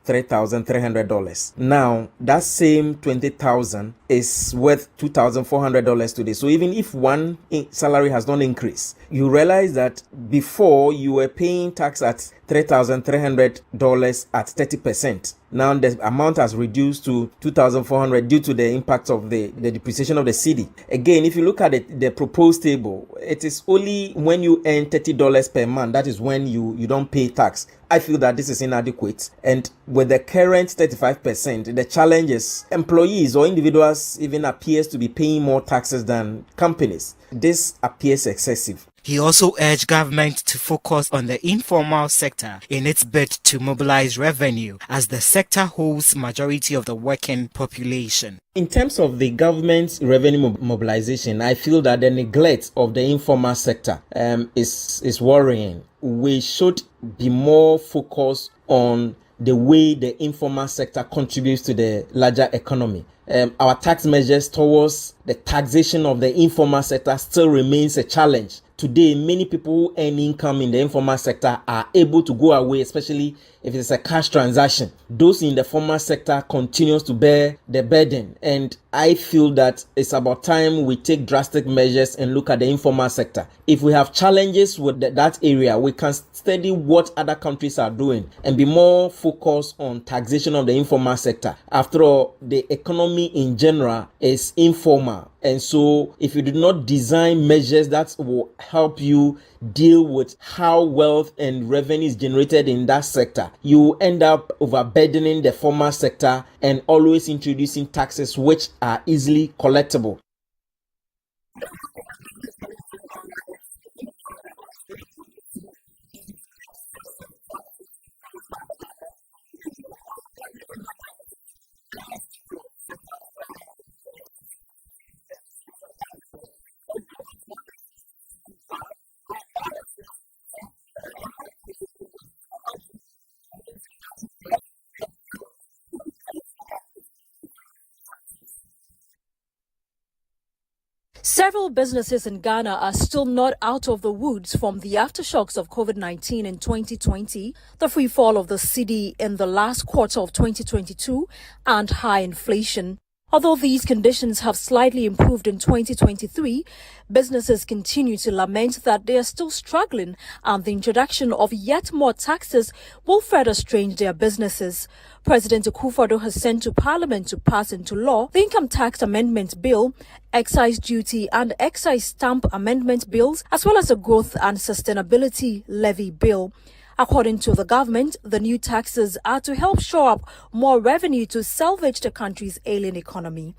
$3,300. Now, that same $20,000 is worth $2,400 today. So even if one salary has not increased, you realize that before you were paying tax at $3,300 at 30%. Now the amount has reduced to $2,400 due to the impact of the depreciation of the cedi. Again, if you look at the proposed table, it is only when you earn $30 per month, that is when you don't pay tax. I feel that this is inadequate. And with the current 35%, the challenge is employees or individuals even appears to be paying more taxes than companies. This appears excessive. He also urged government to focus on the informal sector in its bid to mobilize revenue, as the sector holds majority of the working population. In terms of the government's revenue mobilization, I feel that the neglect of the informal sector is worrying. We should be more focused on the way the informal sector contributes to the larger economy. Our tax measures towards the taxation of the informal sector still remains a challenge. Today, many people who earn income in the informal sector are able to go away, especially if it's a cash transaction. Those in the formal sector continues to bear the burden. And I feel that it's about time we take drastic measures and look at the informal sector. If we have challenges with that area, we can study what other countries are doing and be more focused on taxation of the informal sector. After all, the economy in general is informal. And so if you do not design measures that will help you deal with how wealth and revenue is generated in that sector, you will end up overburdening the formal sector and always introducing taxes which are easily collectible. Several businesses in Ghana are still not out of the woods from the aftershocks of COVID-19 in 2020, the free fall of the cedi in the last quarter of 2022, and high inflation. Although these conditions have slightly improved in 2023, businesses continue to lament that they are still struggling, and the introduction of yet more taxes will further strain their businesses. President Akufo-Addo has sent to Parliament to pass into law the Income Tax Amendment Bill, Excise Duty and Excise Stamp Amendment Bills, as well as a Growth and Sustainability Levy Bill. According to the government, the new taxes are to help shore up more revenue to salvage the country's ailing economy.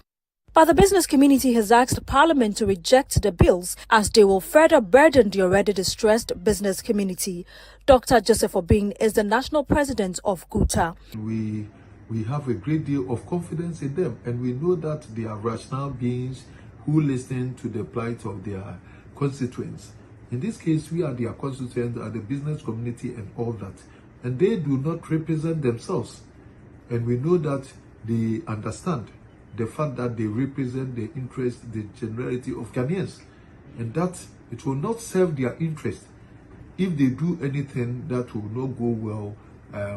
But the business community has asked Parliament to reject the bills as they will further burden the already distressed business community. Dr. Joseph Obing is the national president of GUTA. We have a great deal of confidence in them, and we know that they are rational beings who listen to the plight of their constituents. In this case, we are their constituents, are the business community and all that. And they do not represent themselves. And we know that they understand the fact that they represent the interest, the generality of Ghanaians. And that it will not serve their interest if they do anything that will not go well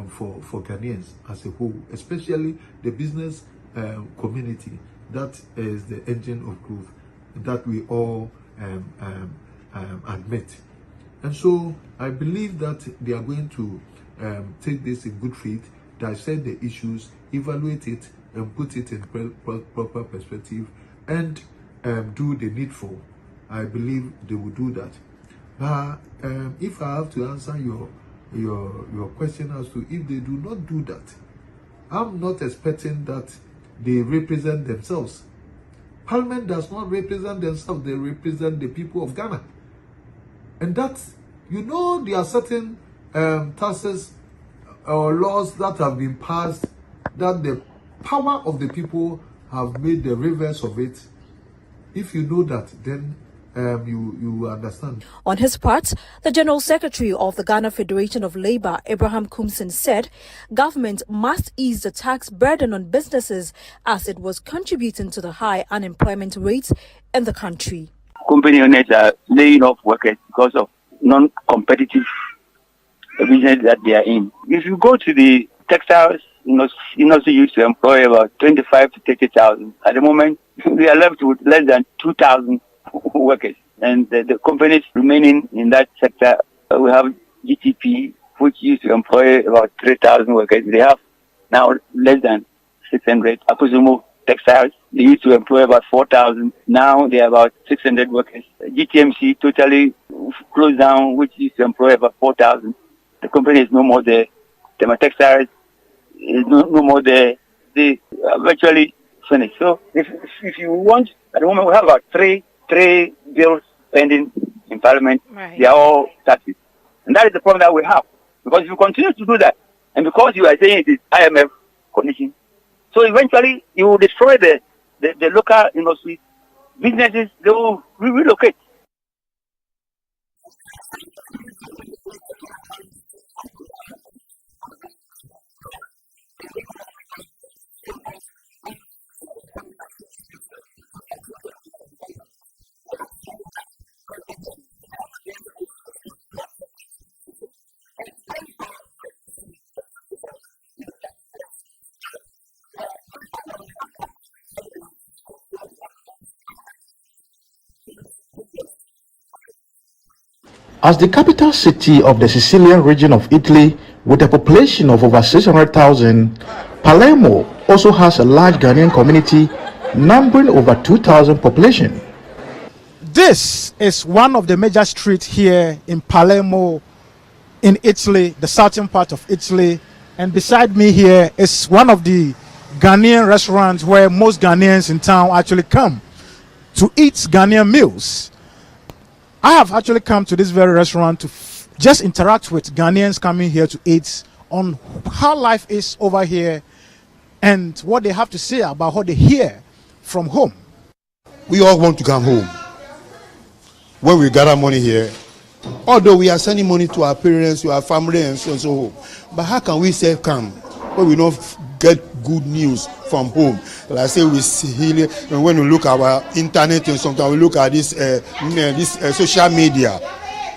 for Ghanaians as a whole, especially the business community. That is the engine of growth that we all admit. And so I believe that they are going to take this in good faith, dissect the issues, evaluate it, and put it in proper perspective, and do the needful. I believe they will do that. But if I have to answer your question as to if they do not do that, I'm not expecting that they represent themselves. Parliament does not represent themselves, they represent the people of Ghana. And that, there are certain taxes or laws that have been passed that the power of the people have made the reverse of it. If you know that, then you understand. On his part, the General Secretary of the Ghana Federation of Labour, Abraham Kumsin, said government must ease the tax burden on businesses as it was contributing to the high unemployment rate in the country. Company owners are laying off workers because of non-competitive business that they are in. If you go to the textiles used to employ about 25 to 30,000. At the moment, we are left with less than 2,000 workers. And the companies remaining in that sector, we have GTP, which used to employ about 3,000 workers. They have now less than 600. Akusumo Textiles, they used to employ about 4,000. Now they are about 600 workers. GTMC totally closed down, which used to employ about 4,000. The company is no more there. Tema Textiles is no more there. They are virtually finished. So if you want, at the moment we have about three bills pending in Parliament. Right. They are all taxes. And that is the problem that we have. Because if you continue to do that, and because you are saying it is IMF condition, so eventually you will destroy the local industry, businesses, they will relocate. As the capital city of the Sicilian region of Italy, with a population of over 600,000, Palermo also has a large Ghanaian community numbering over 2,000 population. This is one of the major streets here in Palermo, in Italy, the southern part of Italy. And beside me here is one of the Ghanaian restaurants where most Ghanaians in town actually come to eat Ghanaian meals. I have actually come to this very restaurant to just interact with Ghanaians coming here to eat on how life is over here and what they have to say about what they hear from home. We all want to come home. When we gather money here, although we are sending money to our parents, to our family, and so on and so forth, but how can we say come when we don't get good news from home? Like I say, we see here, and when we look at our internet and sometimes we look at this social media,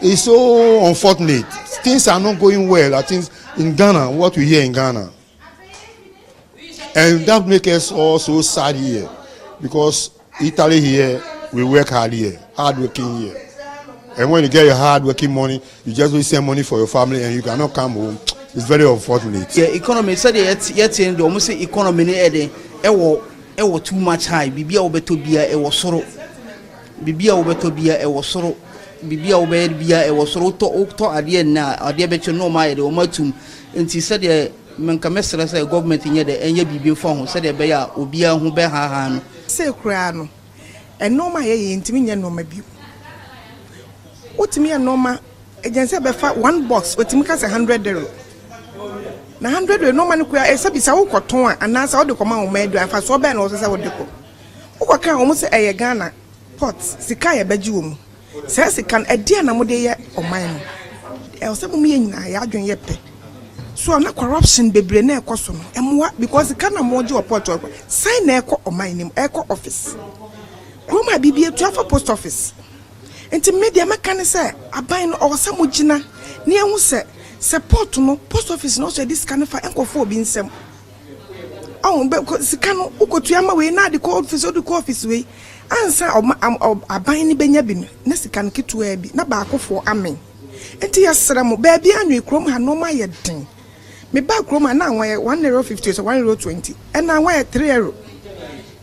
it's so unfortunate. Things are not going well. I think in Ghana, what we hear in Ghana, and that makes us all so sad here, because Italy here, we work hard here, hard working here. And when you get your hard working money, you just will send money for your family and you cannot come home. It's very unfortunate. Yeah, economy said yet in the almost economy ewo too much high. Bibia obetobia ewo soro. Bibia obetobia ewo soro. Bibia obetobia ewo soro to adie na adie becho no ma de o matum. Enti said the menka mesra say government nye de enye bibi fo ho said the be ya obia ho be ha no. Say kura no. And no ma ye ntimi nye no ma bi. Otimi no ma agency be fa one box otimi ka say €100. Na 100 no man kwa esa bisa wo koton a anasa wo de koma wo medu afa so be na wo sesa wo de ko wo ka wo se eye Ghana port sika ye baji wo mu se sika na dia na mo de ye oman no e wo se mo ye nyina ya adwen ye pe so na corruption bebre na ekoso no emwa because sika na mo je wo port sign na eko oman nim eko office Roma bibie to afa post office enti media meka ne se aban no o se mo gina ne ehu se support no post office no so this can for enkofo obi nsem be sika no ukotuama we na de call office we ansa aban ni benya bi na sika no ketua bi na ba akofo amen enti yasra mo ba bi anwe krom ha no ma ye den me ba krom na anwa ye €1.50 so €1.20 and na anwa ye €3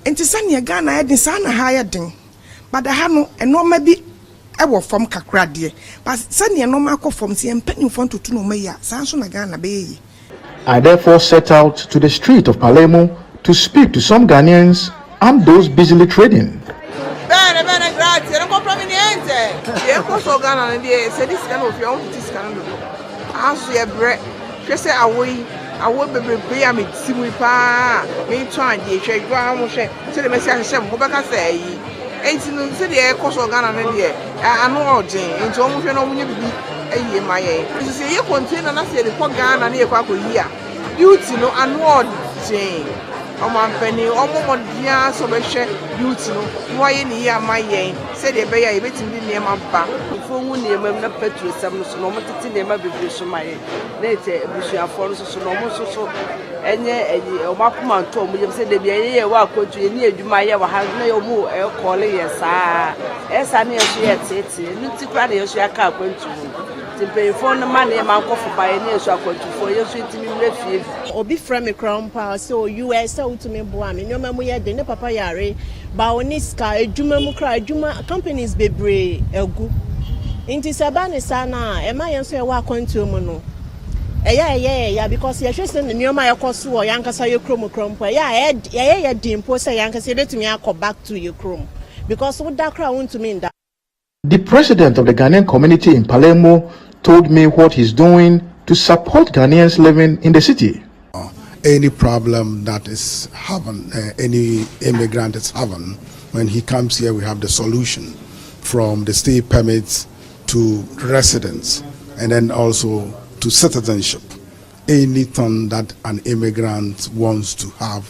enti sane Ghana ye den sana ha ye den but ha no eno ma bi ewo from kakrade but sane no ma from se empany from to no ma ya sanso na Ghana be yi. I therefore set out to the street of Palermo to speak to some Ghanaians and those busily trading. Bene grazie, non compromi niente. Io posso Ghana ndi se dis kana ofia on dis kana do. Aso ye bre, hwe se awo bebrebe ya me timu pa. Me twan de hwe gwa mo hwe. Se de mesi ahye mo beka se yi. Enti no se de e koso Ghana ndi anu ojen. Enti o mo hwe no mo nya bibi eye maye. Se ye container na se de ko Ghana na ye kwa ko yi a. Duty no anu ojen. Omampani, Omodia, so much youth, why in here my yen, said a bay, waiting near my back. If only near my petrol, some so normal to never be so my later, which are for so normal so. And yet, Omakuma told me, said the BA walk to near Jumaya, has no more calling yes, as I near she had said, Nutty Cranny, she can't go to pay for the money, a man for by a near shop for 4 years to me refuge. Obi from a crown power, so US out to me, Boami, no mamma, the papa yare, Baoniska, a Juma Mukra, Juma companies be brave, a good. Inti Sabani Sana, am I answer walk on to Mono? Yeah, because you're just in the new Maya Cosu or Yankasa, your chrome crump. Yeah, dimpo say Yankasa, let me go back to your chrome. Because what that crowd to mean that. The president of the Ghanaian community in Palermo told me what he's doing to support Ghanaians living in the city. Any problem that is having, any immigrant is having, when he comes here, we have the solution from the stay permits to residence and then also to citizenship. Anything that an immigrant wants to have,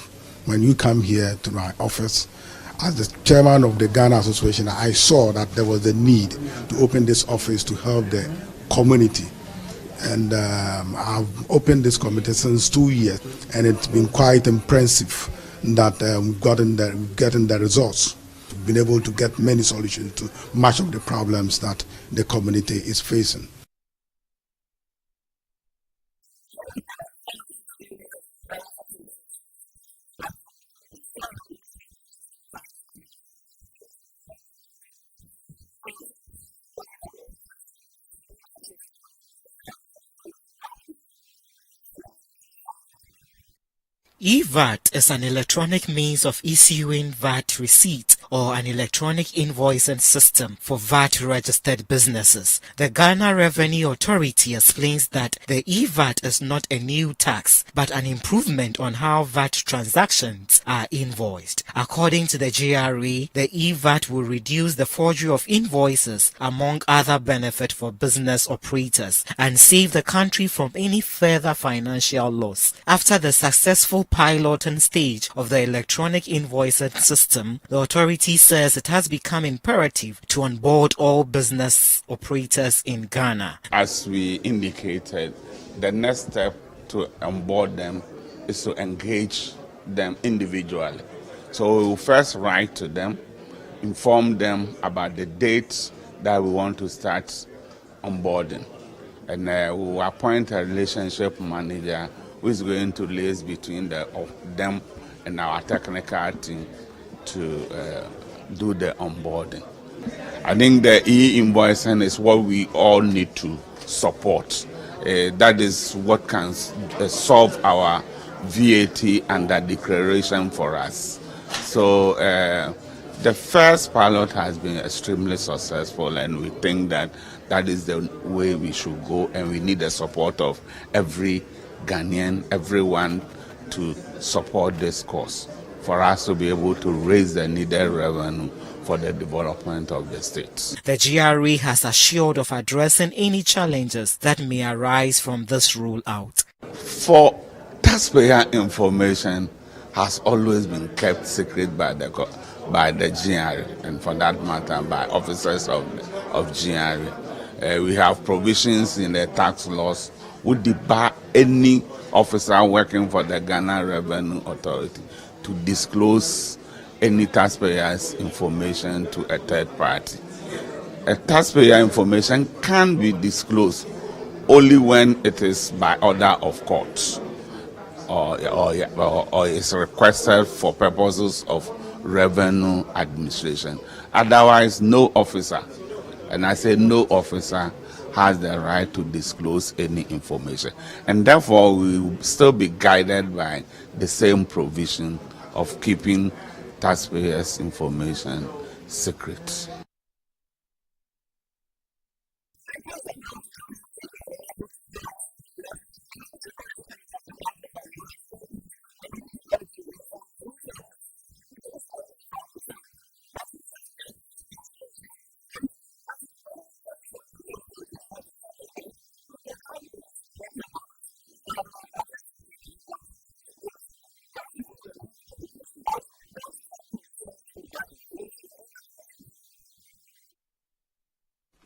when you come here to my office, as the chairman of the Ghana Association, I saw that there was a need to open this office to help the community. And I've opened this committee since 2 years, and it's been quite impressive that we've gotten the results. We've been able to get many solutions to much of the problems that the community is facing. E-VAT is an electronic means of issuing VAT receipts or an electronic invoicing system for VAT-registered businesses. The Ghana Revenue Authority explains that the E-VAT is not a new tax, but an improvement on how VAT transactions are invoiced. According to the GRE, the E-VAT will reduce the forgery of invoices, among other benefits for business operators, and save the country from any further financial loss. After the successful piloting stage of the electronic invoicing system, the authority says it has become imperative to onboard all business operators in Ghana. As we indicated, the next step to onboard them is to engage them individually. So we will first write to them, inform them about the dates that we want to start onboarding, and we will appoint a relationship manager who is going to liaise between them and our technical team to do the onboarding. I think the e-invoicing is what we all need to support. That is what can solve our VAT under declaration for us. So the first pilot has been extremely successful, and we think that that is the way we should go, and we need the support of every Ghanaian, everyone, to support this cause for us to be able to raise the needed revenue for the development of the states. The GRE has assured of addressing any challenges that may arise from this rollout. For taxpayer information has always been kept secret by the GRE, and for that matter by officers of GRE. We have provisions in the tax laws would debar any officer working for the Ghana Revenue Authority to disclose any taxpayer's information to a third party. A taxpayer information can be disclosed only when it is by order of court or is requested for purposes of revenue administration. Otherwise, no officer, and I say no officer, has the right to disclose any information. And therefore, we will still be guided by the same provision of keeping taxpayers' information secret.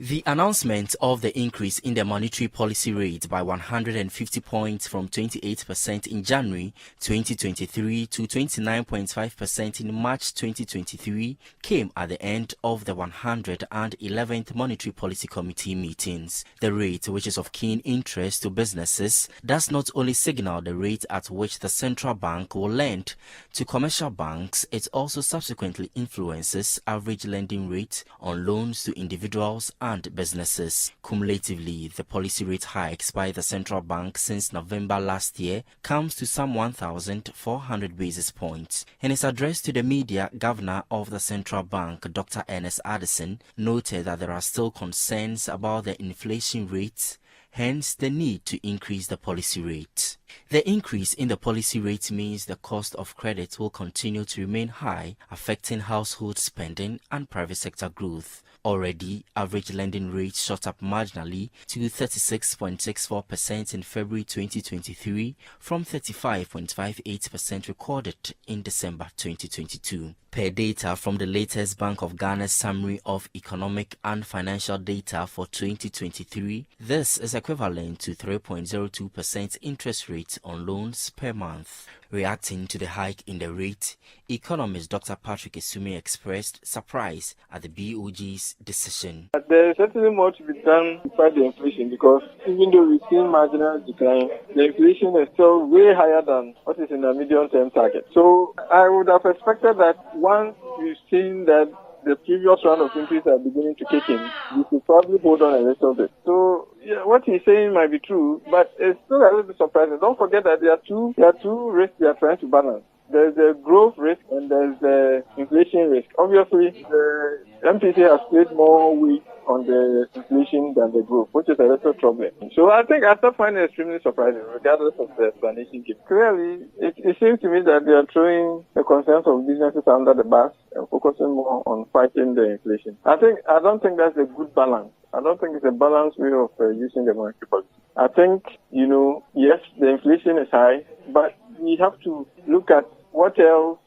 The announcement of the increase in the monetary policy rate by 150 points from 28% in January 2023 to 29.5% in March 2023 came at the end of the 111th Monetary Policy Committee meetings. The rate, which is of keen interest to businesses, does not only signal the rate at which the central bank will lend to commercial banks, it also subsequently influences average lending rate on loans to individuals and businesses. Cumulatively, the policy rate hikes by the central bank since November last year comes to some 1,400 basis points. In his address to the media, Governor of the Central Bank, Dr. Ernest Addison, noted that there are still concerns about the inflation rate, hence the need to increase the policy rate. The increase in the policy rate means the cost of credit will continue to remain high, affecting household spending and private sector growth. Already, average lending rates shot up marginally to 36.64% in February 2023 from 35.58% recorded in December 2022. Per data from the latest Bank of Ghana's Summary of Economic and Financial Data for 2023, this is equivalent to 3.02% interest rate on loans per month. Reacting to the hike in the rate, economist Dr. Patrick Esumi expressed surprise at the BOG's decision. There is certainly more to be done to fight the inflation because even though we've seen marginal decline, the inflation is still way higher than what is in the medium-term target. So I would have expected that once we've seen that the previous round of increase are beginning to kick in, we should probably hold on a little bit. So yeah, what he's saying might be true, but it's still a little bit surprising. Don't forget that there are two risks they are trying to balance. There's the growth risk and there's the inflation risk. Obviously, the MPC has played more weight on the inflation than the growth, which is a little troubling. So I think I still find it extremely surprising, regardless of the explanation given. Clearly, it seems to me that they are throwing the concerns of businesses under the bus and focusing more on fighting the inflation. I don't think that's a good balance. I don't think it's a balanced way of using the monetary policy. I think, yes, the inflation is high, but we have to look at what else,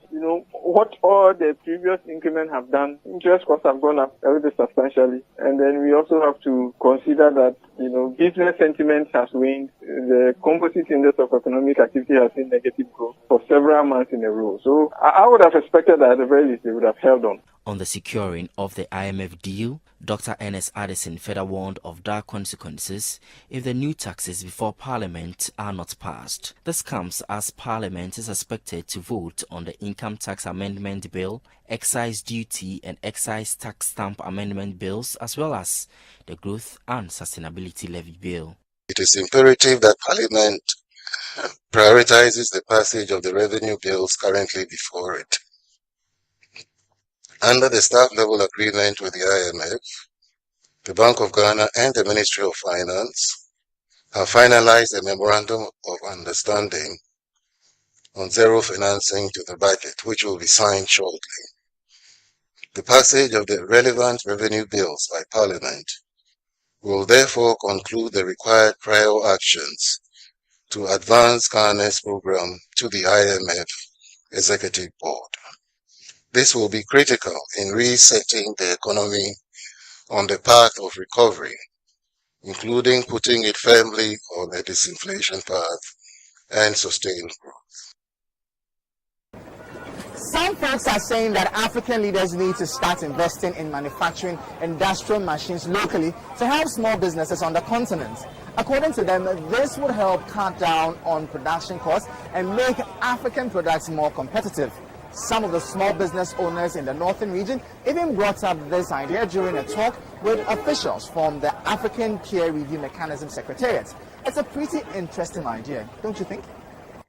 what all the previous increments have done. Interest costs have gone up a little bit substantially. And then we also have to consider that, business sentiment has waned. The composite index of economic activity has seen negative growth for several months in a row. So I would have expected that at the very least they would have held on. On the securing of the IMF deal, Dr. Ernest Addison further warned of dire consequences if the new taxes before Parliament are not passed. This comes as Parliament is expected to vote on the Income Tax Amendment Bill, Excise Duty and Excise Tax Stamp Amendment Bills, as well as the Growth and Sustainability Levy Bill. It is imperative that Parliament prioritizes the passage of the revenue bills currently before it. Under the staff-level agreement with the IMF, the Bank of Ghana and the Ministry of Finance have finalized a memorandum of understanding on zero financing to the budget, which will be signed shortly. The passage of the relevant revenue bills by Parliament will therefore conclude the required prior actions to advance Ghana's program to the IMF Executive Board. This will be critical in resetting the economy on the path of recovery, including putting it firmly on a disinflation path and sustained growth. Some folks are saying that African leaders need to start investing in manufacturing industrial machines locally to help small businesses on the continent. According to them, this would help cut down on production costs and make African products more competitive. Some of the small business owners in the northern region even brought up this idea during a talk with officials from the African Peer Review Mechanism Secretariat. It's a pretty interesting idea, don't you think?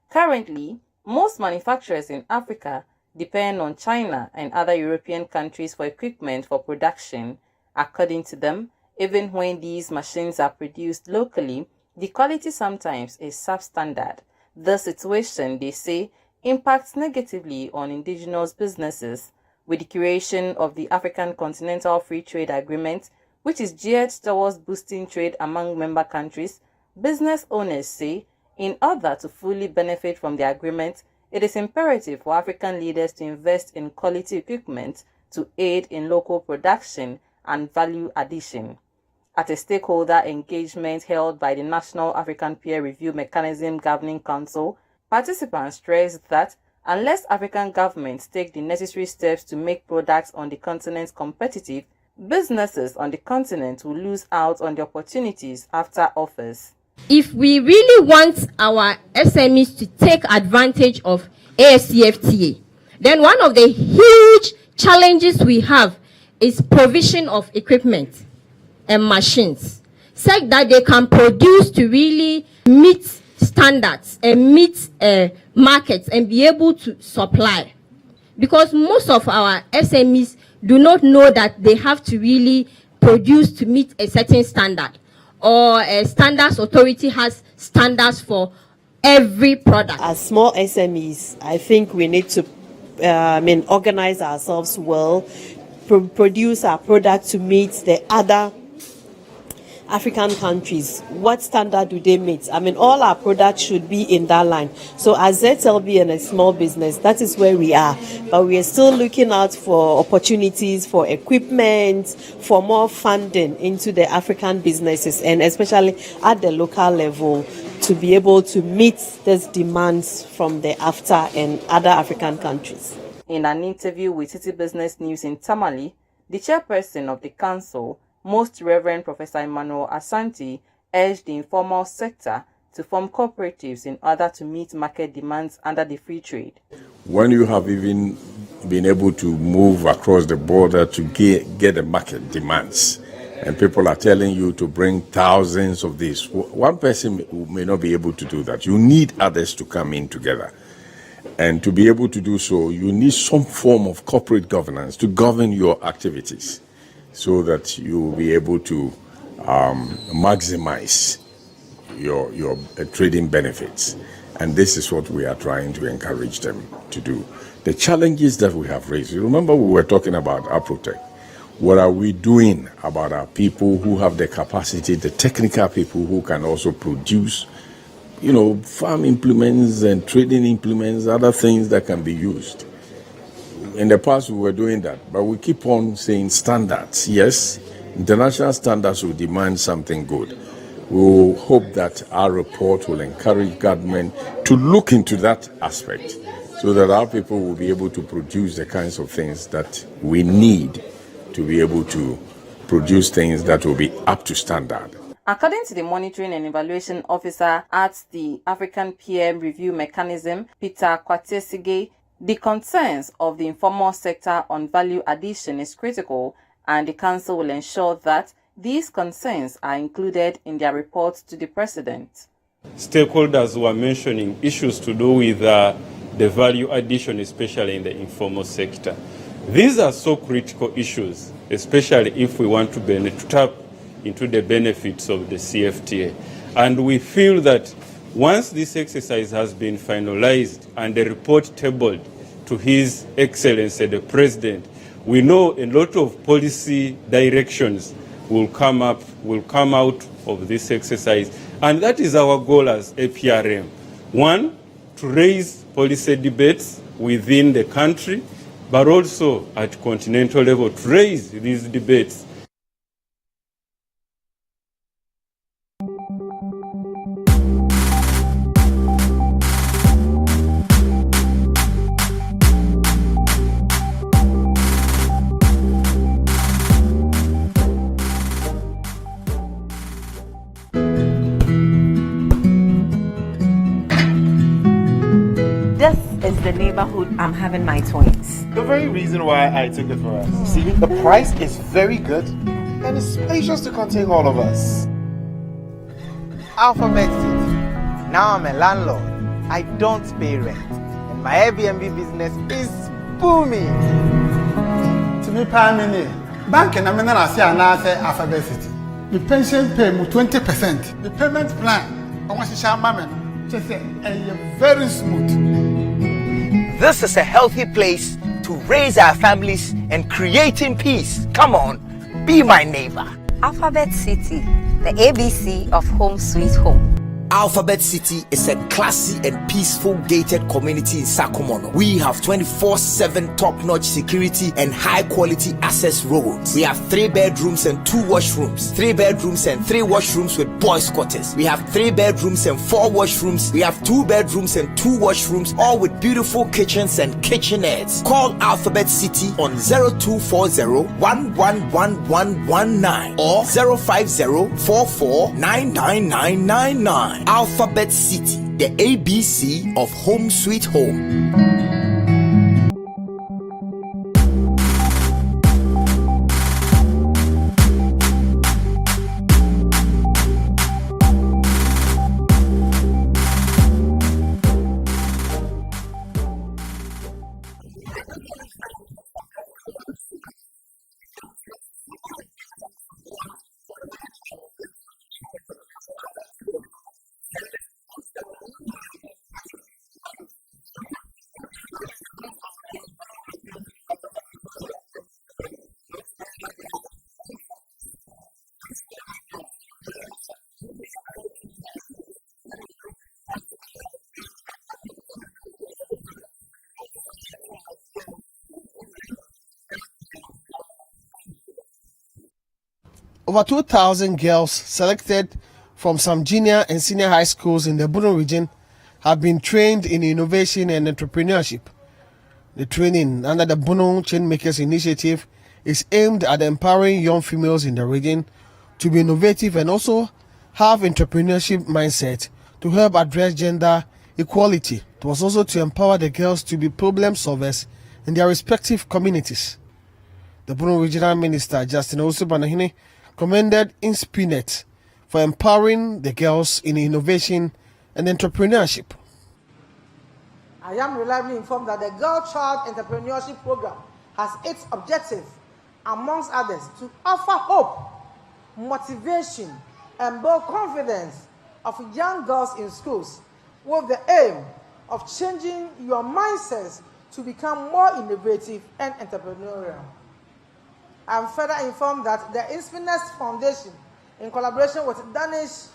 Currently, most manufacturers in Africa depend on China and other European countries for equipment for production. According to them, even when these machines are produced locally, the quality sometimes is substandard. The situation, they say, impacts negatively on indigenous businesses. With the creation of the African Continental Free Trade Agreement, which is geared towards boosting trade among member countries, business owners say in order to fully benefit from the agreement, it is imperative for African leaders to invest in quality equipment to aid in local production and value addition. At a stakeholder engagement held by the National African Peer Review Mechanism Governing Council, participants stressed that unless African governments take the necessary steps to make products on the continent competitive, businesses on the continent will lose out on the opportunities after offers. If we really want our SMEs to take advantage of AFCFTA, then one of the huge challenges we have is provision of equipment and machines, such that they can produce to really meet standards and meet markets and be able to supply. Because most of our SMEs do not know that they have to really produce to meet a certain standard, or a standards authority has standards for every product. As small SMEs, I think we need to organize ourselves well, produce our product to meet the other African countries. What standard do they meet? All our products should be in that line. So as ZLB and a small business, that is where we are. But we are still looking out for opportunities, for equipment, for more funding into the African businesses, and especially at the local level, to be able to meet these demands from the AFTA and other African countries. In an interview with City Business News in Tamale, the chairperson of the council, Most Reverend Professor Emmanuel Asante, urged the informal sector to form cooperatives in order to meet market demands under the free trade. When you have even been able to move across the border to get the market demands, and people are telling you to bring thousands of these, one person may not be able to do that. You need others to come in together. And to be able to do so, you need some form of corporate governance to govern your activities, so that you will be able to maximize your trading benefits. And this is what we are trying to encourage them to do. The challenges that we have raised, you remember we were talking about APROTEC. What are we doing about our people who have the capacity, the technical people who can also produce, farm implements and trading implements, other things that can be used? In the past, we were doing that, but we keep on saying standards. Yes, international standards will demand something good. We will hope that our report will encourage government to look into that aspect, so that our people will be able to produce the kinds of things that we need to be able to produce things that will be up to standard. According to the Monitoring and Evaluation Officer at the African Peer Review Mechanism, Peter Kwatesige, the concerns of the informal sector on value addition is critical, and the Council will ensure that these concerns are included in their report to the President. Stakeholders were mentioning issues to do with the value addition, especially in the informal sector. These are so critical issues, especially if we want to tap into the benefits of the CFTA. And we feel that once this exercise has been finalized and the report tabled to His Excellency the President, we know a lot of policy directions will come out of this exercise. And that is our goal as APRM. One, to raise policy debates within the country, but also at continental level to raise these debates. Is the neighborhood I'm having my twins. The very reason why I took it for us. See, the price is very good and it's spacious to contain all of us. Alphabet City. Now I'm a landlord. I don't pay rent. And my Airbnb business is booming. To me, Pamini, bank and I'm in Alphabet City. The pension pay me 20%. The payment plan, I want to share my man. Just very smooth. This is a healthy place to raise our families and creating peace. Come on, be my neighbor. Alphabet City, the ABC of home sweet home. Alphabet City is a classy and peaceful gated community in Sakomono. We have 24/7 top-notch security and high-quality access roads. We have 3 bedrooms and 2 washrooms, 3 bedrooms and 3 washrooms with boys' quarters. We have 3 bedrooms and 4 washrooms. We have 2 bedrooms and 2 washrooms, all with beautiful kitchens and kitchenettes. Call Alphabet City on 0240-111119 or 050449999. Alphabet City, the ABC of Home Sweet Home. Over 2,000 girls selected from some junior and senior high schools in the Bono region have been trained in innovation and entrepreneurship. The training under the Bono Chainmakers Initiative is aimed at empowering young females in the region to be innovative and also have entrepreneurship mindset to help address gender equality. It was also to empower the girls to be problem solvers in their respective communities. The Bono Regional Minister, Justin Osubanahine, commended Inspinet for empowering the girls in innovation and entrepreneurship. I am reliably informed that the Girl Child Entrepreneurship Program has its objective, amongst others, to offer hope, motivation, and build confidence of young girls in schools with the aim of changing your mindsets to become more innovative and entrepreneurial. I am further informed that the Inspinet Foundation, in collaboration with Danish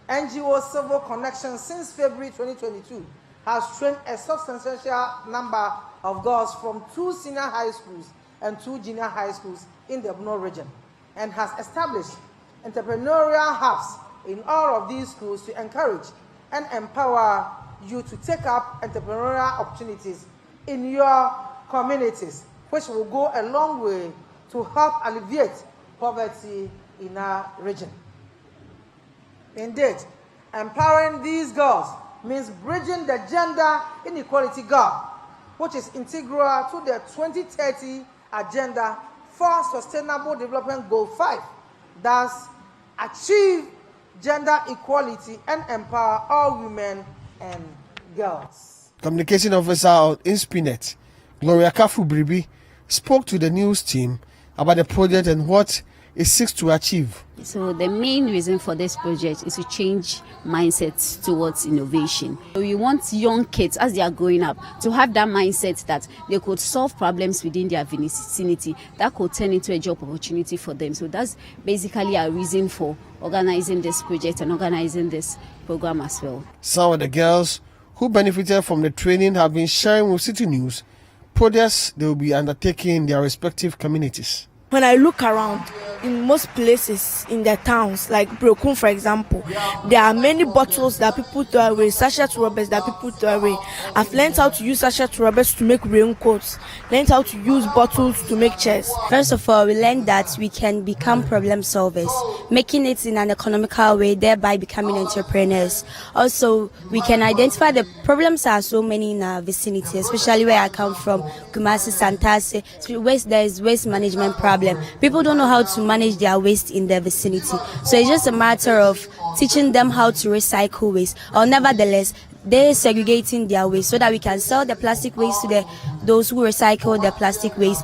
NGO Civil Connection since February 2022, has trained a substantial number of girls from 2 senior high schools and 2 junior high schools in the Bono region, and has established entrepreneurial hubs in all of these schools to encourage and empower you to take up entrepreneurial opportunities in your communities, which will go a long way to help alleviate poverty in our region. Indeed, empowering these girls means bridging the gender inequality gap, which is integral to the 2030 Agenda for Sustainable Development Goal 5, thus achieve gender equality and empower all women and girls. Communication Officer of Inspinet, Gloria Kafu-Bribi, spoke to the news team about the project and what it seeks to achieve. So the main reason for this project is to change mindsets towards innovation. So we want young kids, as they are growing up, to have that mindset that they could solve problems within their vicinity that could turn into a job opportunity for them. So that's basically our reason for organizing this project and organizing this program as well. Some of the girls who benefited from the training have been sharing with City News projects they will be undertaking in their respective communities. When I look around, in most places in the towns, like Brokun for example, there are many bottles that people throw away, sachet rubbers that people throw away. I've learned how to use sachet rubbers to make raincoats, learned how to use bottles to make chairs. First of all, we learned that we can become problem solvers, making it in an economical way, thereby becoming entrepreneurs. Also, we can identify the problems are so many in our vicinity, especially where I come from, Kumasi, Santase. There is waste management problem. People don't know how to manage their waste in their vicinity. So it's just a matter of teaching them how to recycle waste. Or nevertheless, they're segregating their waste so that we can sell the plastic waste to those who recycle the plastic waste.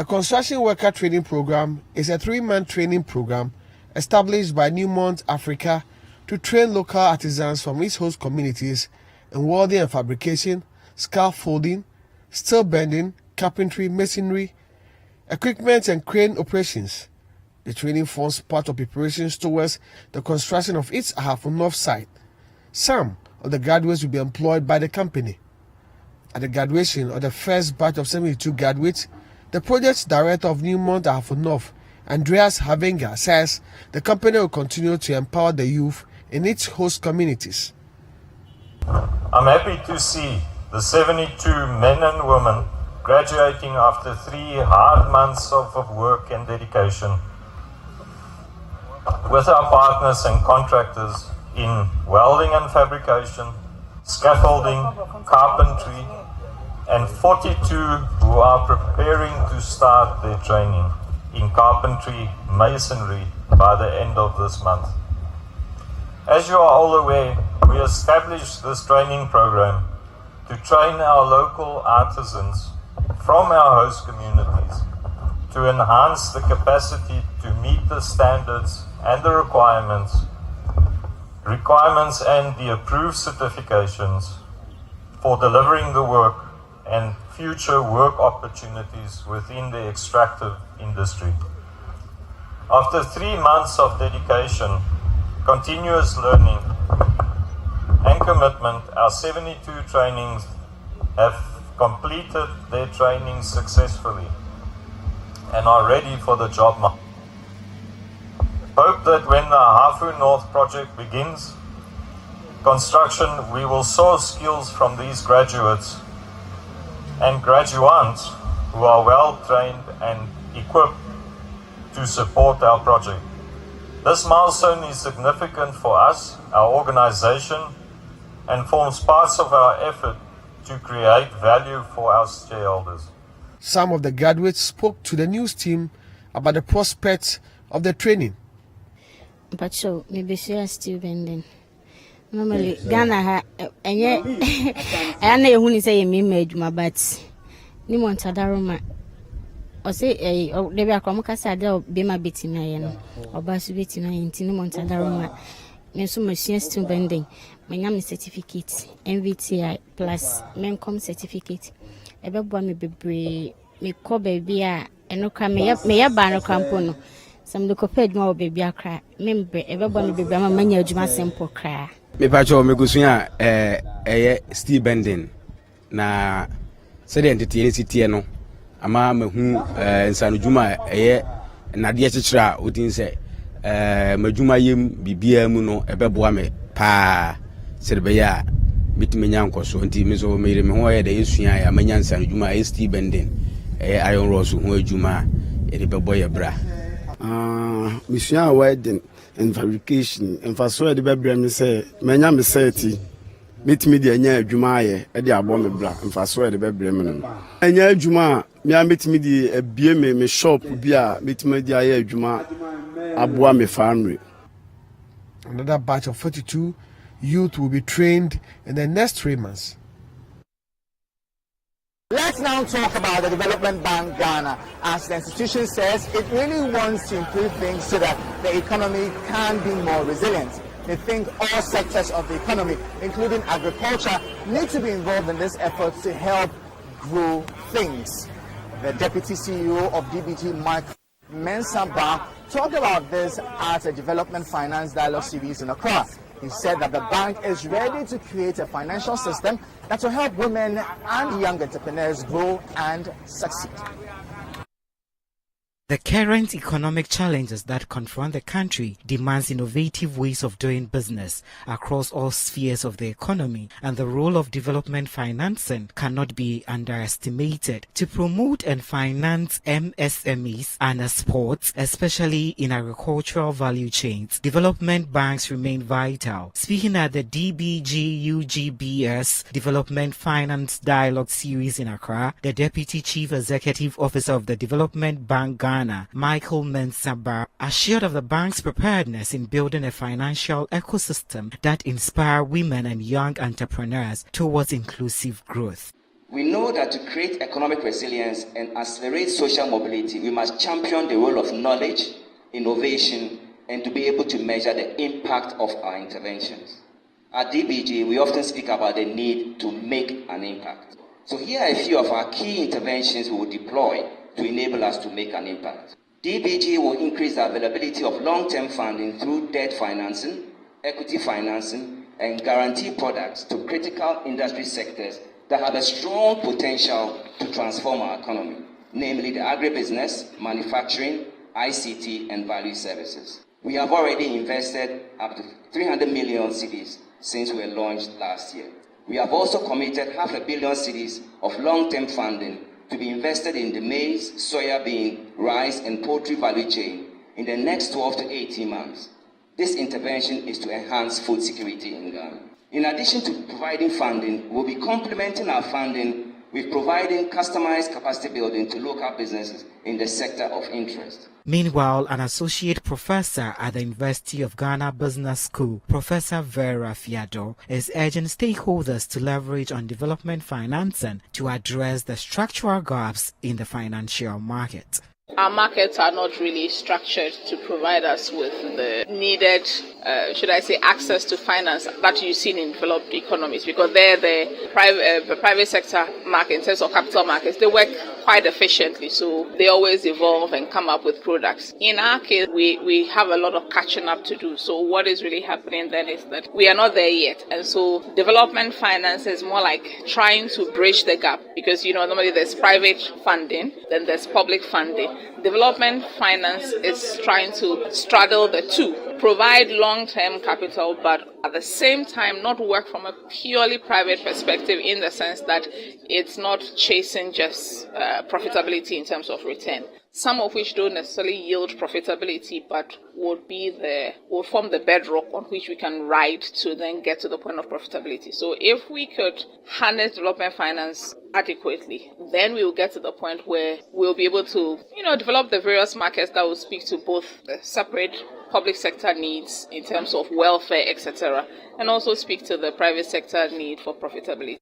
construction worker training program is a 3-month training program established by Newmont Africa to train local artisans from its host communities in welding and fabrication, scaffolding, steel bending, carpentry, masonry, equipment and crane operations. The training forms part of preparations towards the construction of its Ahafo North site. Some of the graduates will be employed by the company. At the graduation of the first batch of 72 graduates, the project director of Newmont Ahafo North, Andreas Havenga, says the company will continue to empower the youth in its host communities. I'm happy to see the 72 men and women graduating after 3 hard months of work and dedication with our partners and contractors in welding and fabrication, scaffolding, carpentry, and 42 who are preparing to start their training in carpentry, masonry by the end of this month. As you are all aware, we established this training program to train our local artisans from our host communities to enhance the capacity to meet the standards and the requirements and the approved certifications for delivering the work and future work opportunities within the extractive industry. After 3 months of dedication, continuous learning and commitment, our 72 trainings have completed their training successfully and are ready for the job market. Hope that when the Ahafo North project begins construction, we will source skills from these graduates and graduates who are well trained and equipped to support our project. This milestone is significant for us, our organization, and forms part of our effort to create value for our shareholders. Some of the graduates spoke to the news team about the prospects of the training. But so maybe she is still bending. Normally, Ghana, and yet, I know who is saying me made my bats. Ni monta daruma. O say they be akwa mukasa de be ma betina ye no. Oba su betina ye ntini monta daruma. Me so machine still bending. Me nyam certificate, MVTI plus mencom certificate. Ebe bo me bebre me ko baby a eno kwa me ya ba no kampo no. Some look up at more baby cry. Member ebe bo me bebre ma manya adwuma simple cry. Me pa cho me gusuya still bending na said the entity no ama mehu nsanu djuma na de chichira odin se madwuma yem bibia mu no ebeboa me pa serbe ya bitimenya nkoso nti me so me ho ye de esua ya manya nsanu djuma still bending iron rods ho adwuma e de bebo ye bra mission wedding and fabrication and for so de bebra me say manya me seti metimi de anya adwuma aye e de abo me bra mfaso e de bebre me no anya adwuma me a metimi de abie me shop bi a metimi de aye adwuma abo me family. Another batch of 42 youth will be trained in the next 3 months. Let's now talk about the Development Bank Ghana. As the institution says, it really wants to improve things so that the economy can be more resilient. They think all sectors of the economy, including agriculture, need to be involved in this effort to help grow things. The Deputy CEO of DBG, Mike Mensah, talked about this at a Development Finance Dialogue series in Accra. He said that the bank is ready to create a financial system that will help women and young entrepreneurs grow and succeed. The current economic challenges that confront the country demands innovative ways of doing business across all spheres of the economy, and the role of development financing cannot be underestimated to promote and finance MSMEs and exports, especially in agricultural value chains. Development banks remain vital. Speaking at the DBG-UGBS Development Finance Dialogue Series in Accra, the Deputy Chief Executive Officer of the Development Bank Ghana, Michael Mensah, assured of the bank's preparedness in building a financial ecosystem that inspire women and young entrepreneurs towards inclusive growth. We know that to create economic resilience and accelerate social mobility, we must champion the role of knowledge, innovation, and to be able to measure the impact of our interventions. At DBG, we often speak about the need to make an impact. So here are a few of our key interventions we will deploy to enable us to make an impact. DBG will increase the availability of long-term funding through debt financing, equity financing, and guarantee products to critical industry sectors that have a strong potential to transform our economy, namely the agribusiness, manufacturing, ICT, and value services. We have already invested up to 300 million cedis since we were launched last year. We have also committed 500 million cedis of long-term funding to be invested in the maize, soybean, rice, and poultry value chain in the next 12 to 18 months. This intervention is to enhance food security in Ghana. In addition to providing funding, we'll be complementing our funding with providing customized capacity building to local businesses in the sector of interest. Meanwhile, an associate professor at the University of Ghana Business School, Professor Vera Fiado, is urging stakeholders to leverage on development financing to address the structural gaps in the financial market. Our markets are not really structured to provide us with the needed, access to finance that you see in developed economies, because they're the private sector market in terms of capital markets. They work quite efficiently, so they always evolve and come up with products. In our case, we have a lot of catching up to do. So what is really happening then is that we are not there yet, and so development finance is more like trying to bridge the gap, because normally there's private funding, then there's public funding. Development finance is trying to straddle the two, provide long-term capital, but at the same time not work from a purely private perspective, in the sense that it's not chasing just profitability in terms of return, some of which don't necessarily yield profitability, but would form the bedrock on which we can ride to then get to the point of profitability. So if we could harness development finance adequately, then we will get to the point where we'll be able to, develop the various markets that will speak to both the separate public sector needs in terms of welfare, etc., and also speak to the private sector need for profitability.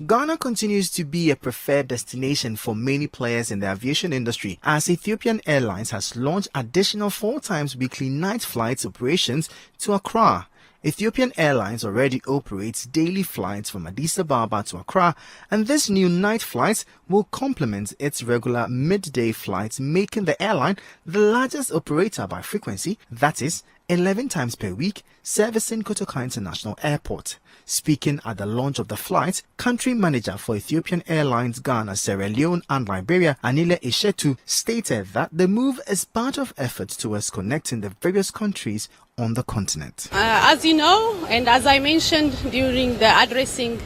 Ghana continues to be a preferred destination for many players in the aviation industry, as Ethiopian Airlines has launched additional 4 times weekly night flights operations to Accra. Ethiopian Airlines already operates daily flights from Addis Ababa to Accra, and this new night flights will complement its regular midday flights, making the airline the largest operator by frequency, that is, 11 times per week, servicing Kotoka International Airport. Speaking at the launch of the flight, country manager for Ethiopian Airlines Ghana, Sierra Leone and Liberia, Anile Eshetu, stated that the move is part of efforts towards connecting the various countries on the continent. As you know, and as I mentioned during the addressing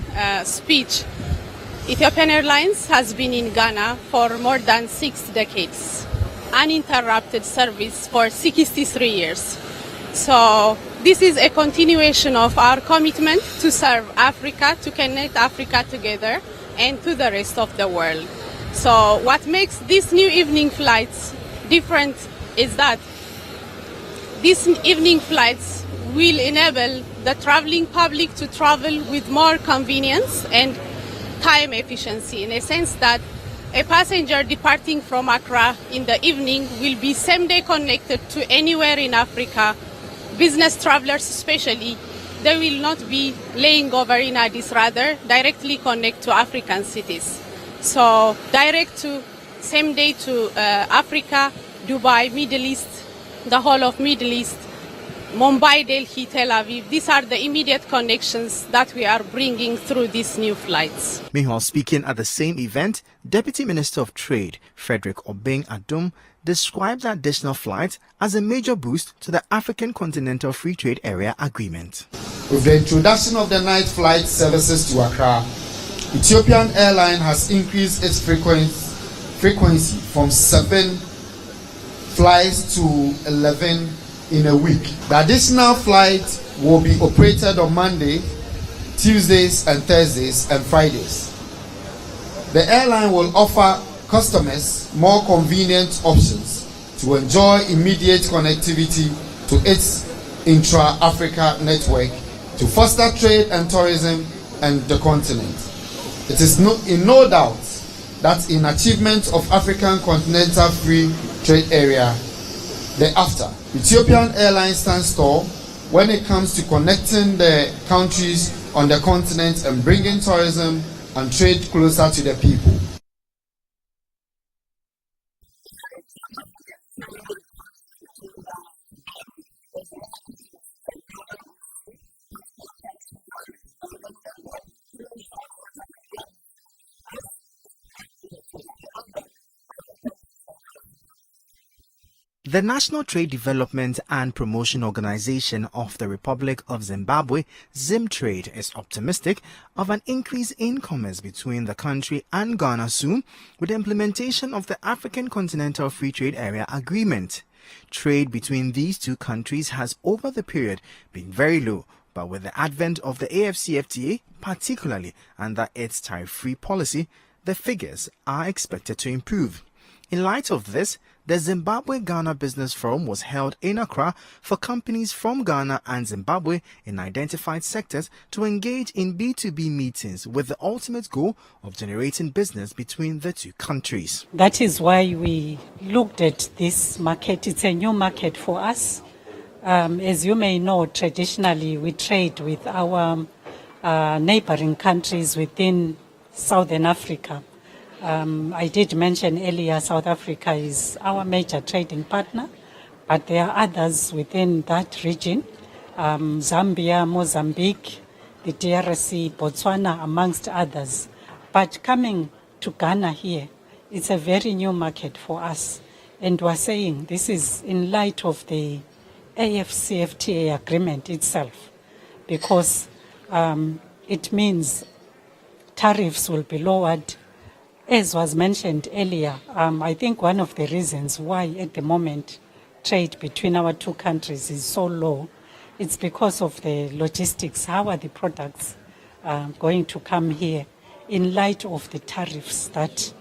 speech, Ethiopian Airlines has been in Ghana for more than 6 decades, uninterrupted service for 63 years. So this is a continuation of our commitment to serve Africa, to connect Africa together and to the rest of the world. So what makes these new evening flights different is that these evening flights will enable the traveling public to travel with more convenience and time efficiency, in a sense that a passenger departing from Accra in the evening will be same-day connected to anywhere in Africa. Business travelers especially, they will not be laying over in Addis, rather directly connect to African cities. So direct to same day to Africa, Dubai, Middle East, the whole of Middle East, Mumbai, Delhi, Tel Aviv. These are the immediate connections that we are bringing through these new flights. Meanwhile, speaking at the same event, Deputy Minister of Trade, Frederick Obeng Adum, described the additional flight as a major boost to the African Continental Free Trade Area Agreement. With the introduction of the night flight services to Accra, Ethiopian Airlines has increased its frequency from 7 flights to 11 in a week. The additional flight will be operated on Monday, Tuesdays and Thursdays and Fridays. The airline will offer customers more convenient options to enjoy immediate connectivity to its intra-Africa network to foster trade and tourism and the continent. It is in no doubt that in achievement of African Continental Free Trade Area, thereafter, Ethiopian Airlines stands tall when it comes to connecting the countries on the continent and bringing tourism and trade closer to the people. The National Trade Development and Promotion Organization of the Republic of Zimbabwe, ZimTrade, is optimistic of an increase in commerce between the country and Ghana soon with the implementation of the African Continental Free Trade Area Agreement. Trade between these two countries has over the period been very low, but with the advent of the AfCFTA, particularly under its tariff-free policy, the figures are expected to improve. In light of this, the Zimbabwe-Ghana Business Forum was held in Accra for companies from Ghana and Zimbabwe in identified sectors to engage in B2B meetings with the ultimate goal of generating business between the two countries. That is why we looked at this market. It's a new market for us. As you may know, traditionally we trade with our neighboring countries within Southern Africa. I did mention earlier South Africa is our major trading partner, but there are others within that region, Zambia, Mozambique, the DRC, Botswana, amongst others. But coming to Ghana here, it's a very new market for us. And we're saying this is in light of the AfCFTA agreement itself, because it means tariffs will be lowered. As was mentioned earlier, I think one of the reasons why at the moment trade between our two countries is so low, it's because of the logistics. How are the products going to come here in light of the tariffs that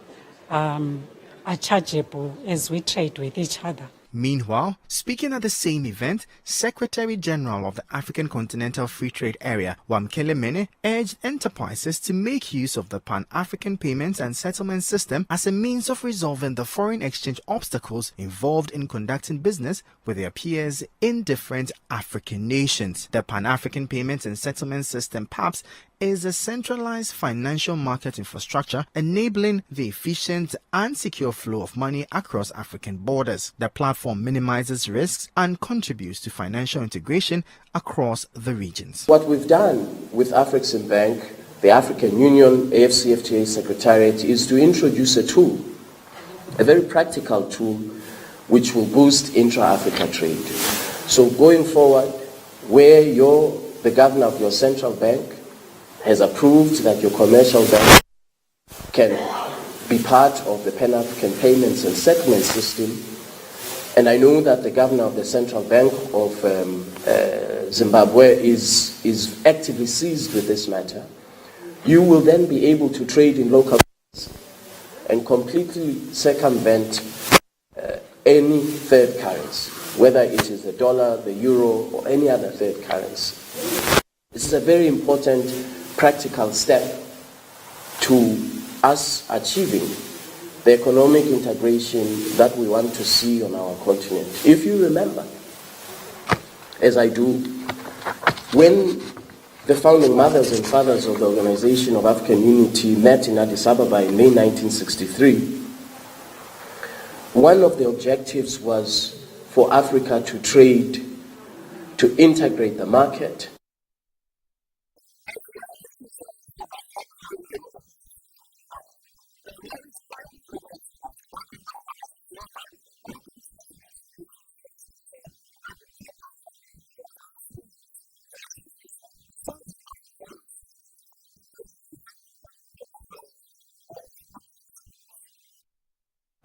are chargeable as we trade with each other? Meanwhile, speaking at the same event, Secretary General of the African Continental Free Trade Area, Wamkele Mene, urged enterprises to make use of the Pan-African Payments and Settlement System as a means of resolving the foreign exchange obstacles involved in conducting business with their peers in different African nations. The Pan-African Payments and Settlement System, PAPS, is a centralized financial market infrastructure enabling the efficient and secure flow of money across African borders. The platform minimizes risks and contributes to financial integration across the regions. What we've done with Afreximbank, the African Union AfCFTA Secretariat, is to introduce a tool, a very practical tool, which will boost intra-Africa trade. So going forward, where the governor of your central bank has approved that your commercial bank can be part of the Pan-African Payments and Settlement System, and I know that the governor of the Central Bank of Zimbabwe is actively seized with this matter, you will then be able to trade in local currency and completely circumvent any third currency, whether it is the dollar, the euro, or any other third currency. This is a very important practical step to us achieving the economic integration that we want to see on our continent. If you remember, as I do, when the founding mothers and fathers of the Organization of African Unity met in Addis Ababa in May 1963, one of the objectives was for Africa to trade, to integrate the market,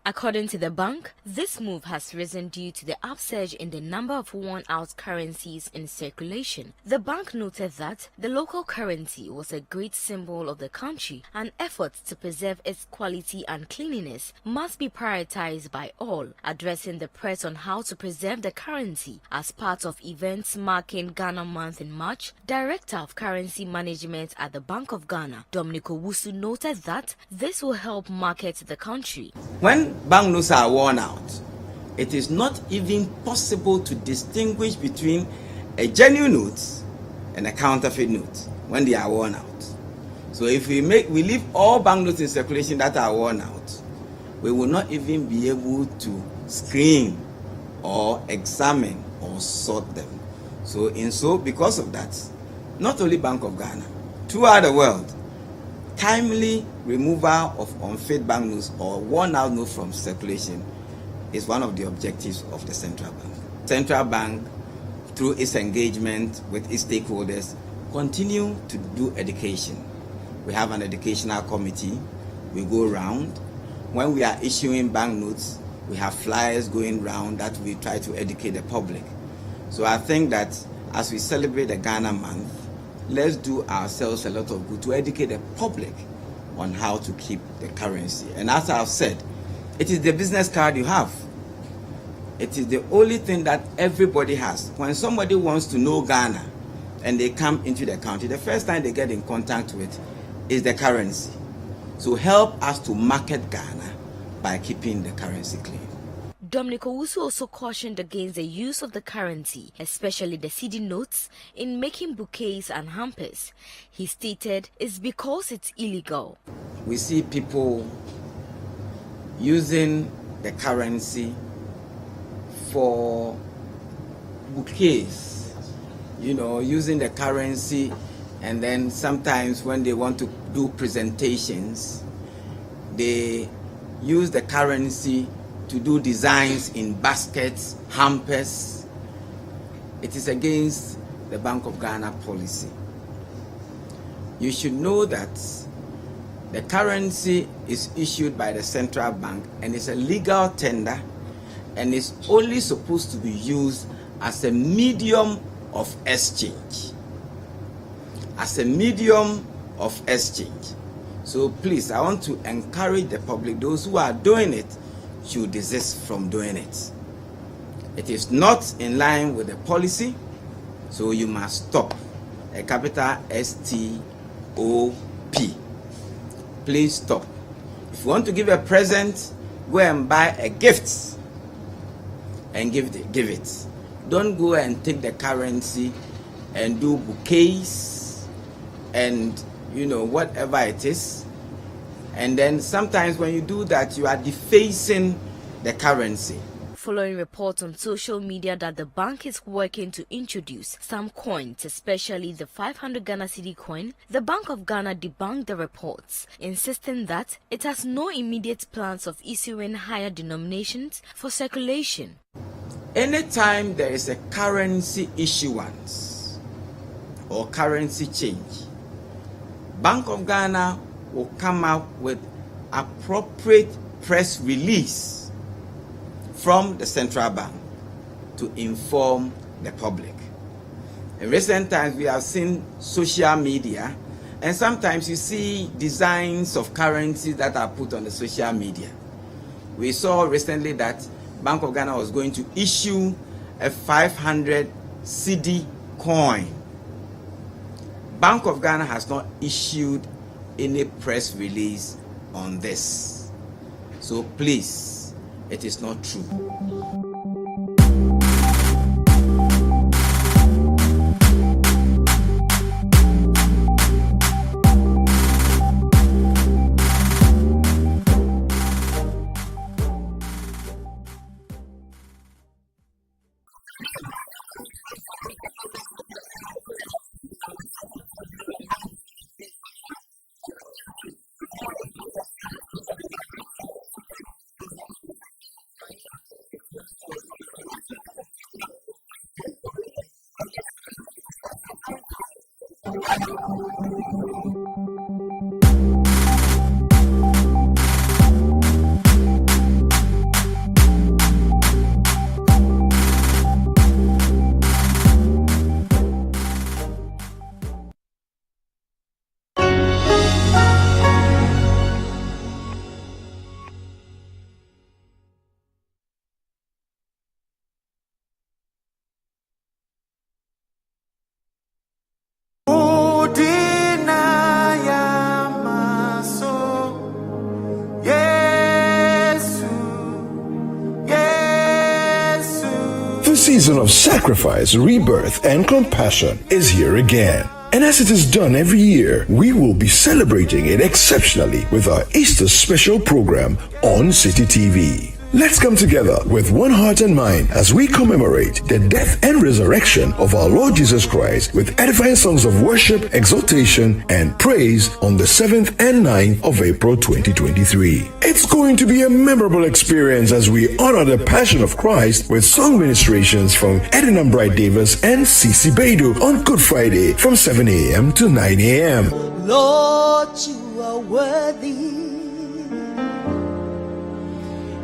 According to the bank, this move has risen due to the upsurge in the number of worn-out currencies in circulation. The bank noted that the local currency was a great symbol of the country, and efforts to preserve its quality and cleanliness must be prioritized by all. Addressing the press on how to preserve the currency as part of events marking Ghana Month in March, Director of Currency Management at the Bank of Ghana, Dominic Owusu, noted that this will help market the country. When banknotes are worn out, it is not even possible to distinguish between a genuine note and a counterfeit note when they are worn out. So if we leave all banknotes in circulation that are worn out, we will not even be able to screen or examine or sort them. So because of that, not only Bank of Ghana, throughout the world, timely removal of unfit banknotes or worn out notes from circulation is one of the objectives of the central bank. Central bank, through its engagement with its stakeholders, continue to do education. We have an educational committee. We go around. When we are issuing banknotes, we have flyers going around that we try to educate the public. So I think that as we celebrate the Ghana month, let's do ourselves a lot of good to educate the public on how to keep the currency. And as I've said, it is the business card you have. It is the only thing that everybody has. When somebody wants to know Ghana and they come into the country, the first time they get in contact with is the currency. So help us to market Ghana by keeping the currency clean. Dominic Owusu also cautioned against the use of the currency, especially the cedi notes, in making bouquets and hampers. He stated it's because it's illegal. We see people using the currency for bouquets, using the currency, and then sometimes when they want to do presentations, they use the currency to do designs in baskets, hampers. It is against the Bank of Ghana policy. You should know that the currency is issued by the central bank and is a legal tender and is only supposed to be used as a medium of exchange. As a medium of exchange. So please, I want to encourage the public, those who are doing it, should desist from doing it. It is not in line with the policy, so you must stop. A capital S-T-O-P. Please stop. If you want to give a present, go and buy a gift and give it. Don't go and take the currency and do bouquets and whatever it is. And then sometimes when you do that, you are defacing the currency. Following reports on social media that the bank is working to introduce some coins, especially the 500 Ghana cedi coin, the Bank of Ghana debunked the reports, insisting that it has no immediate plans of issuing higher denominations for circulation. Anytime there is a currency issuance or currency change, Bank of Ghana will come out with appropriate press release from the central bank to inform the public. In recent times, we have seen social media, and sometimes you see designs of currencies that are put on the social media. We saw recently that Bank of Ghana was going to issue a 500 cedi coin. Bank of Ghana has not issued any press release on this. So please, it is not true. season of sacrifice, rebirth, and compassion is here again. And as it is done every year, we will be celebrating it exceptionally with our Easter special program on City TV. Let's come together with one heart and mind as we commemorate the death and resurrection of our Lord Jesus Christ with edifying songs of worship, exaltation, and praise on the 7th and 9th of April 2023. It's going to be a memorable experience as we honor the Passion of Christ with song ministrations from Edinam Bright Davis and Cece Beidou on Good Friday from 7 a.m. to 9 a.m. Lord, you are worthy.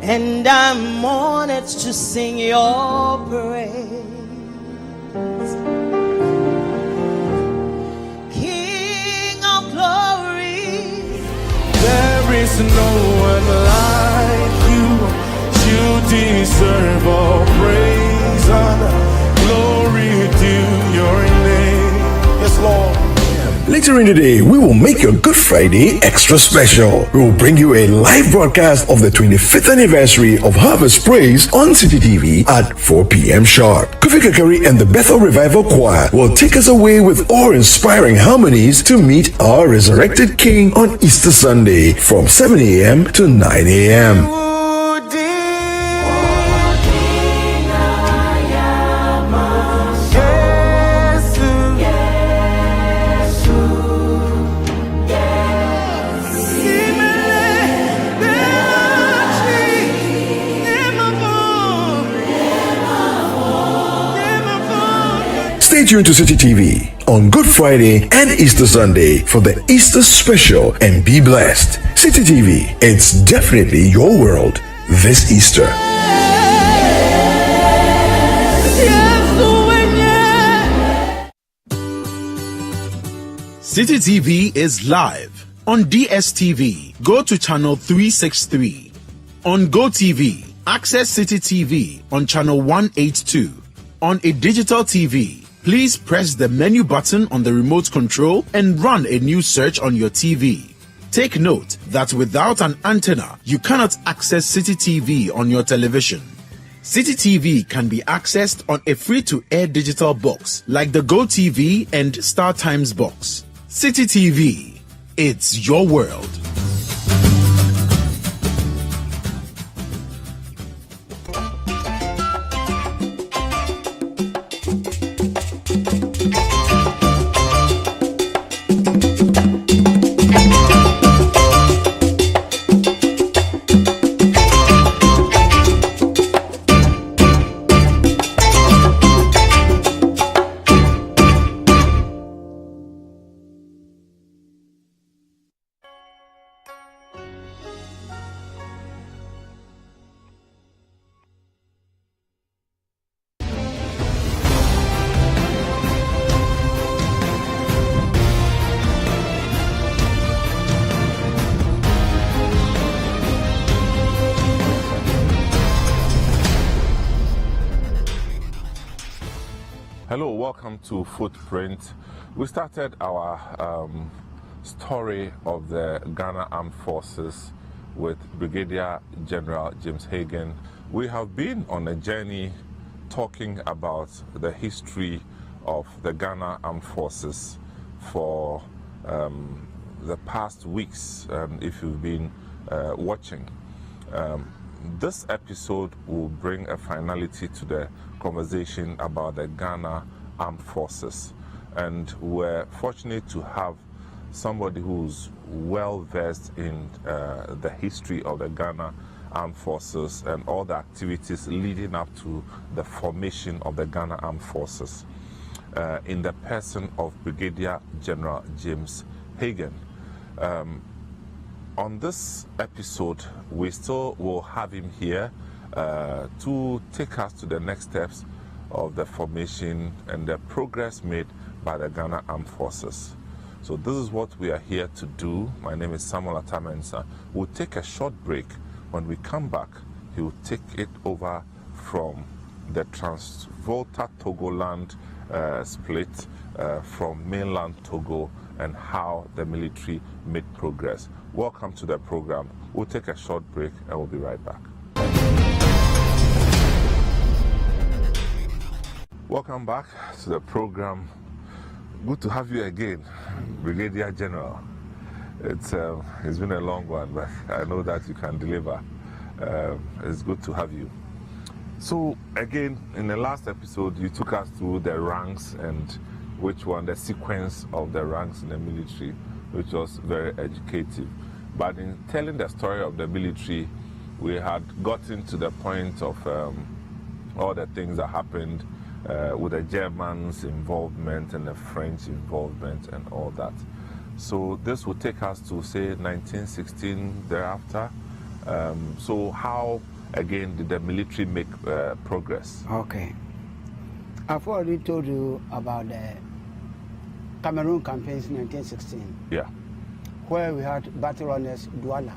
And I'm honored to sing your praise. King of glory, there is no one like you. You deserve all praise, honor, glory to your name. Yes, Lord. Later in the day, we will make your Good Friday extra special. We will bring you a live broadcast of the 25th anniversary of Harvest Praise on City TV at 4 p.m. sharp. Kofi Kakari and the Bethel Revival Choir will take us away with awe-inspiring harmonies to meet our resurrected King on Easter Sunday from 7 a.m. to 9 a.m. Stay tuned to City TV on Good Friday and Easter Sunday for the Easter special and be blessed. City TV, it's definitely your world this Easter. City TV is live on DSTV. Go to channel 363. On GoTV, access City TV on channel 182. On a digital TV, please press the menu button on the remote control and run a new search on your TV. Take note that without an antenna, you cannot access City TV on your television. City TV can be accessed on a free-to-air digital box like the GoTV and Star Times box. City TV, it's your world. Hello, welcome to Footprint. We started our story of the Ghana Armed Forces with Brigadier General James Hagan. We have been on a journey talking about the history of the Ghana Armed Forces for the past weeks, if you've been watching. This episode will bring a finality to the conversation about the Ghana Armed Forces, and we're fortunate to have somebody who's well versed in the history of the Ghana Armed Forces and all the activities leading up to the formation of the Ghana Armed Forces, in the person of Brigadier General James Hagan. On this episode, we still will have him here to take us to the next steps of the formation and the progress made by the Ghana Armed Forces. So this is what we are here to do. My name is Samuel Atamensa. We'll take a short break. When we come back, he will take it over from the Transvolta Togoland split from mainland Togo and how the military made progress. Welcome to the program. We'll take a short break and we'll be right back. Welcome back to the program. Good to have you again, Brigadier General. It's been a long one, but I know that you can deliver. It's good to have you. So again, in the last episode, you took us through the ranks and the sequence of the ranks in the military, which was very educative. But in telling the story of the military, we had gotten to the point of all the things that happened with the Germans' involvement and the French involvement and all that. So this will take us to, say, 1916 thereafter. So how, again, did the military make progress? Okay. I've already told you about the Cameroon campaigns in 1916. Yeah. Where we had battle runners Douala